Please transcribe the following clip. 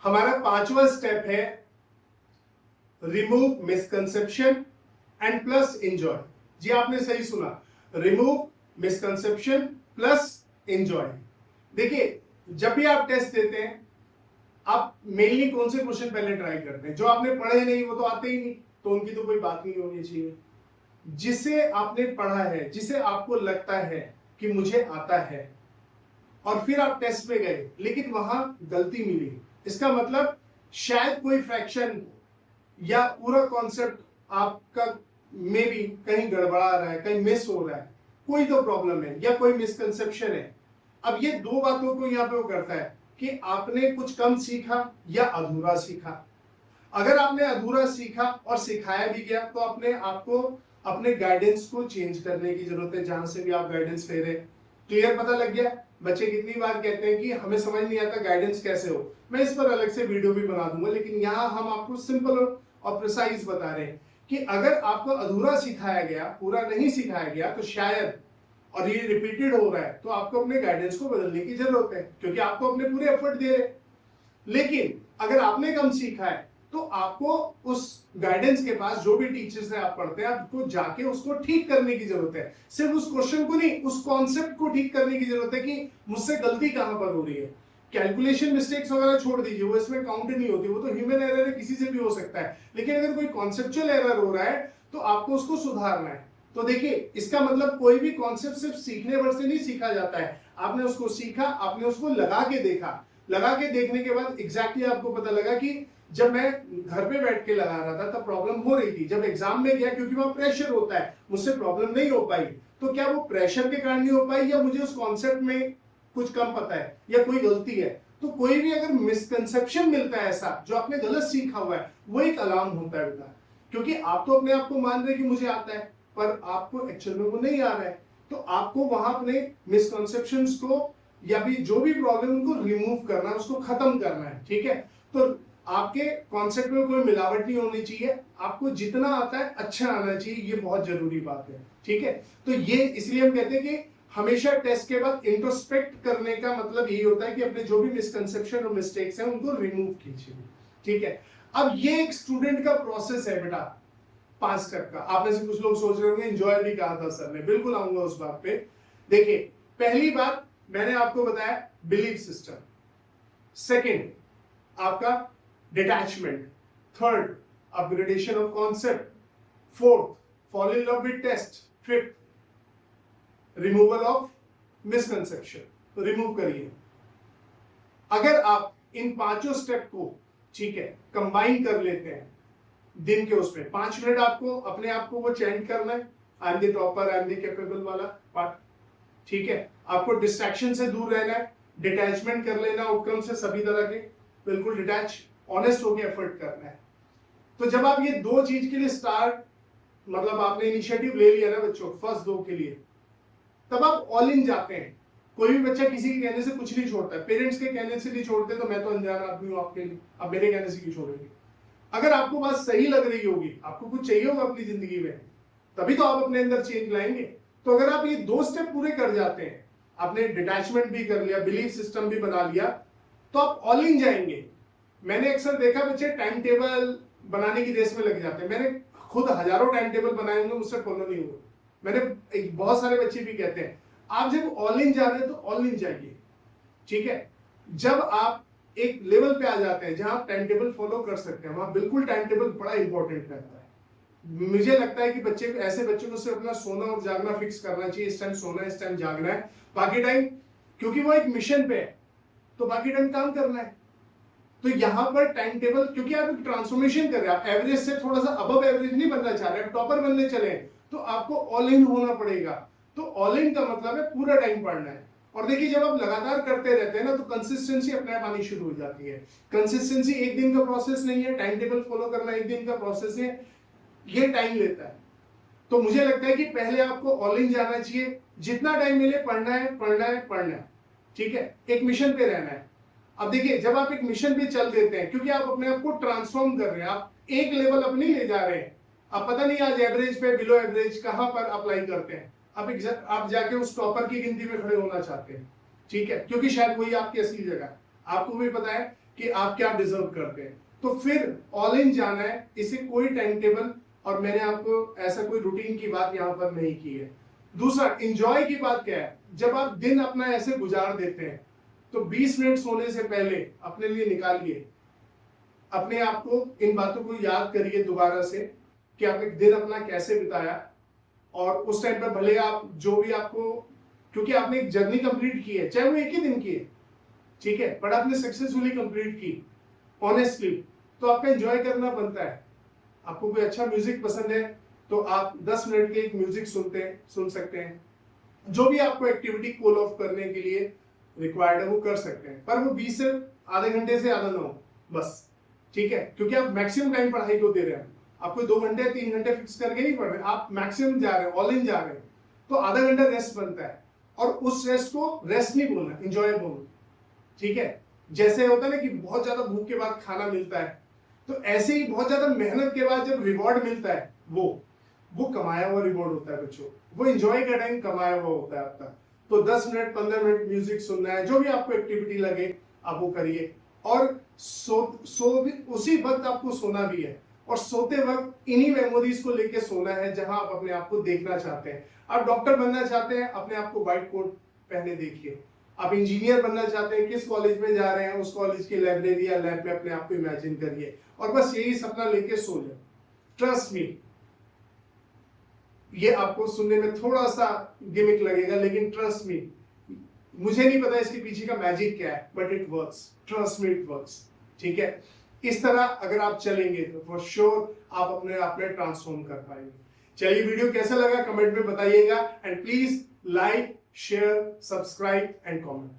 हमारा पांचवा स्टेप है remove misconception and plus enjoy. जी आपने सही सुना, रिमूव मिसकंसेप्शन प्लस एंजॉय। देखिए जब भी आप टेस्ट देते हैं आप मेनली कौन से क्वेश्चन पहले ट्राई करते हैं? जो आपने पढ़े नहीं वो तो आते ही नहीं, तो उनकी तो कोई बात नहीं होनी चाहिए। जिसे आपने पढ़ा है, जिसे आपको लगता है कि मुझे आता है, और फिर आप टेस्ट पे गए लेकिन वहां गलती मिली, इसका मतलब शायद कोई फ्रैक्शन या पूरा कॉन्सेप्ट आपका मे बी कहीं गड़बड़ा रहा है, कहीं मिस हो रहा है, कोई तो प्रॉब्लम है या कोई मिसकंसेप्शन है। अब ये दो बातों को यहाँ पे वो करता है कि आपने कुछ कम सीखा या अधूरा सीखा। अगर आपने अधूरा सीखा और सिखाया भी गया तो अपने आपको अपने गाइडेंस को चेंज करने की जरूरत है, जहां से भी आप गाइडेंस ले रहे। क्लियर पता लग गया? बच्चे कितनी बार कहते हैं कि हमें समझ नहीं आता गाइडेंस कैसे हो। मैं इस पर अलग से वीडियो भी बना दूंगा, लेकिन यहाँ हम आपको सिंपल और प्रिसाइज बता रहे हैं कि अगर आपको अधूरा सिखाया गया, पूरा नहीं सिखाया गया, तो शायद, और ये रिपीटेड हो रहा है, तो आपको अपने गाइडेंस को बदलने की जरूरत है, क्योंकि आपको अपने पूरे एफर्ट दे रहे। लेकिन अगर आपने कम सीखा है तो आपको उस गाइडेंस के पास, जो भी टीचर से आप पढ़ते हैं, आपको जाके उसको ठीक करने की जरूरत है। सिर्फ उस क्वेश्चन को नहीं, उस कॉन्सेप्ट को ठीक करने की जरूरत है कि मुझसे गलती कहां पर हो रही है। कैलकुलेशन मिस्टेक्स वगैरह छोड़ दीजिए, वो इसमें काउंट नहीं होती, वो तो ह्यूमन एरर है, किसी से भी हो सकता है। लेकिन अगर कोई कॉन्सेप्चुअल एरर हो रहा है तो आपको उसको सुधारना है। तो देखिए इसका मतलब कोई भी कॉन्सेप्ट सिर्फ सीखने भर से नहीं सीखा जाता है। आपने उसको सीखा, आपने उसको लगा के देखा, लगा के देखने के बाद एग्जैक्टली आपको पता लगा कि जब मैं घर पे बैठ के लगा रहा था तब प्रॉब्लम हो रही थी, जब एग्जाम में गया क्योंकि वहां प्रेशर होता है, मुझसे प्रॉब्लम नहीं हो पाई। तो क्या वो प्रेशर के कारण नहीं हो पाई, या मुझे उस कॉन्सेप्ट में कुछ कम पता है, या कोई गलती है? तो कोई भी अगर मिसकंसेप्शन मिलता है ऐसा जो आपने गलत सीखा हुआ है, वो एक अलार्म होता है बेटा। क्योंकि आप तो अपने आप को मान रहे कि मुझे आता है, पर आपको एक्चुअल में वो नहीं आ रहा है। तो आपको वहां अपने मिसकंसेप्शंस को या भी जो भी प्रॉब्लम उनको रिमूव करना है, उसको खत्म करना है। ठीक है, तो आपके कॉन्सेप्ट में कोई मिलावट नहीं होनी चाहिए, आपको जितना आता है अच्छा आना चाहिए, ये बहुत जरूरी बात है। ठीक है, तो ये इसलिए हम कहते हैं कि हमेशा टेस्ट के बाद इंट्रोस्पेक्ट करने का मतलब यही होता है कि अपने जो भी मिसकंसेप्शन और मिस्टेक्स हैं उनको रिमूव कीजिए। ठीक है, अब ये एक स्टूडेंट का प्रोसेस है बेटा, 5 स्टेप का। आप में से कुछ लोग सोच रहे होंगे एंजॉय भी कहा था सर ने, बिल्कुल आऊंगा उस बात पे। देखिए पहली बात मैंने आपको बताया बिलीफ सिस्टम, सेकंड आपका detachment, third upgradation of concept, fourth fall in love with test, fifth removal of misconception. तो रिमूव करिए। अगर आप इन पांचों स्टेप को, ठीक है, कंबाइन कर लेते हैं दिन के उसमें 5 मिनट, आपको अपने आप को वो चैंट करना है, I am the topper, I am the capable वाला पार्ट। ठीक है, आपको डिस्ट्रैक्शन से दूर रहना है, डिटैचमेंट कर लेना आउटकम से सभी तरह के, बिल्कुल डिटैच, ऑनेस्ट होकर एफर्ट करना है। तो जब आप ये दो चीज के लिए स्टार्ट, मतलब आपने इनिशिएटिव ले लिया ना बच्चों, फर्स्ट 2 के लिए, तब आप ऑल इन जाते हैं। कोई भी बच्चा किसी के कहने से कुछ नहीं छोड़ता है, पेरेंट्स के कहने से नहीं छोड़ते, तो मैं तो अनजान आदमी हूं आपके लिए, अब मेरे कहने से क्यों छोड़ेंगे? अगर आपको बात सही लग रही होगी, आपको कुछ चाहिए होगा अपनी जिंदगी में, तभी तो आप अपने अंदर चेंज लाएंगे। तो अगर आप ये 2 स्टेप पूरे कर जाते हैं, आपने डिटैचमेंट भी कर लिया, बिलीफ सिस्टम भी बना लिया, तो आप ऑल इन जाएंगे। मैंने अक्सर देखा बच्चे टाइम टेबल बनाने की रेस में लग जाते हैं। मैंने खुद हजारों टाइम टेबल बनाए होंगे, मुझसे फॉलो नहीं हुए। मैंने बहुत सारे बच्चे भी कहते हैं आप जब ऑल इन जा रहे हैं तो ऑल इन जाइए। ठीक है, जब आप एक लेवल पे आ जाते हैं जहां आप टाइम टेबल फॉलो कर सकते हैं, वहां बिल्कुल टाइम टेबल बड़ा इंपॉर्टेंट रहता है। मुझे लगता है कि बच्चे, ऐसे बच्चों को सिर्फ अपना सोना और जागना फिक्स करना चाहिए, इस टाइम सोना है, इस टाइम जागना है, बाकी टाइम, क्योंकि वो एक मिशन पे है तो बाकी टाइम काम करना है। तो यहां पर टाइम टेबल, क्योंकि आप ट्रांसफॉर्मेशन कर रहे हैं, आप एवरेज से थोड़ा सा अबव एवरेज नहीं बनना चाह रहे, आप टॉपर बनने चले, तो आपको ऑल इन होना पड़ेगा। तो ऑल इन का मतलब है पूरा टाइम पढ़ना है। और देखिए जब आप लगातार करते रहते हैं ना, तो कंसिस्टेंसी अपने आप आनी शुरू हो जाती है। कंसिस्टेंसी एक दिन का प्रोसेस नहीं है, टाइम टेबल फॉलो करना एक दिन का प्रोसेस है, ये टाइम लेता है। तो मुझे लगता है कि पहले आपको ऑल इन जाना चाहिए, जितना टाइम मिले पढ़ना है, पढ़ना है, पढ़ना है। ठीक है, एक मिशन पे रहना है। अब देखिए जब आप एक मिशन पे चल देते हैं, क्योंकि आप अपने आप को ट्रांसफॉर्म कर रहे हैं, आप एक लेवल अप नहीं ले जा रहे हैं। आप पता नहीं आज एवरेज पे, बिलो एवरेज कहां पर अप्लाई करते हैं, आप जाके उस टॉपर की गिनती में खड़े होना चाहते हैं। ठीक है, क्योंकि शायद वही आपकी असली जगह है। आपको भी पता है कि आप क्या डिजर्व करते हैं, तो फिर ऑल इन जाना है। इसे कोई टाइम टेबल और मैंने आपको ऐसा कोई रूटीन की बात यहाँ पर नहीं की है। दूसरा, इंजॉय की बात क्या है, जब आप दिन अपना ऐसे गुजार देते हैं तो 20 मिनट सोने से पहले अपने लिए निकालिए, अपने आप को इन बातों को याद करिए दोबारा से कि आपने दिन अपना कैसे बिताया। और उस टाइम पर भले आप जो भी आपको, क्योंकि आपने एक जर्नी कंप्लीट की है, चाहे वो एक ही दिन की है, ठीक है, बट आपने सक्सेसफुली कंप्लीट की ऑनेस्टली, तो आपका एंजॉय करना बनता है। आपको कोई अच्छा म्यूजिक पसंद है तो आप 10 मिनट के एक म्यूजिक सुन सकते हैं। जो भी आपको एक्टिविटी कूल ऑफ करने के लिए रिक्वायर्ड है वो कर सकते हैं, पर वो 20 से आधे घंटे से ज्यादा ना हो बस, ठीक है, क्योंकि आप मैक्सिमम टाइम पढ़ाई को दे रहे हैं। आप कोई 2 घंटे 3 घंटे फिक्स करके नहीं पढ़ रहे, आप मैक्सिमम जा रहे हैं, ऑल इन जा रहे हैं, तो आधा घंटा रेस्ट बनता है। और उस रेस्ट को रेस्ट नहीं बोलना, इंजॉय बोलना, ठीक है। जैसे होता है ना कि बहुत ज्यादा भूख के बाद खाना मिलता है, तो ऐसे ही बहुत ज्यादा मेहनत के बाद जब रिवॉर्ड मिलता है वो कमाया हुआ रिवॉर्ड होता है बच्चों, वो एंजॉय का टाइम कमाया हुआ होता है आपका। तो 10 मिनट 15 मिनट म्यूजिक सुनना है, जो भी आपको एक्टिविटी लगे आप वो करिए। और सो भी उसी वक्त आपको सोना भी है, और सोते वक्त इन्हीं मेमोरीज को लेके सोना है जहां आप अपने आप को देखना चाहते हैं। आप डॉक्टर बनना चाहते हैं, अपने आप को व्हाइट कोट पहने देखिए। आप इंजीनियर बनना चाहते हैं, किस कॉलेज में जा रहे हैं उस कॉलेज की लाइब्रेरी या लैब में अपने आप को इमेजिन करिए, और बस यही सपना लेके सो जाए। ट्रस्ट मी, ये आपको सुनने में थोड़ा सा गिमिक लगेगा, लेकिन ट्रस्ट मी, मुझे नहीं पता इसके पीछे का मैजिक क्या है, but it works, trust me it works, ठीक है। इस तरह अगर आप चलेंगे तो फॉर श्योर आप अपने आप में ट्रांसफॉर्म कर पाएंगे। चलिए, वीडियो कैसा लगा कमेंट में बताइएगा, and please like, share, subscribe and comment.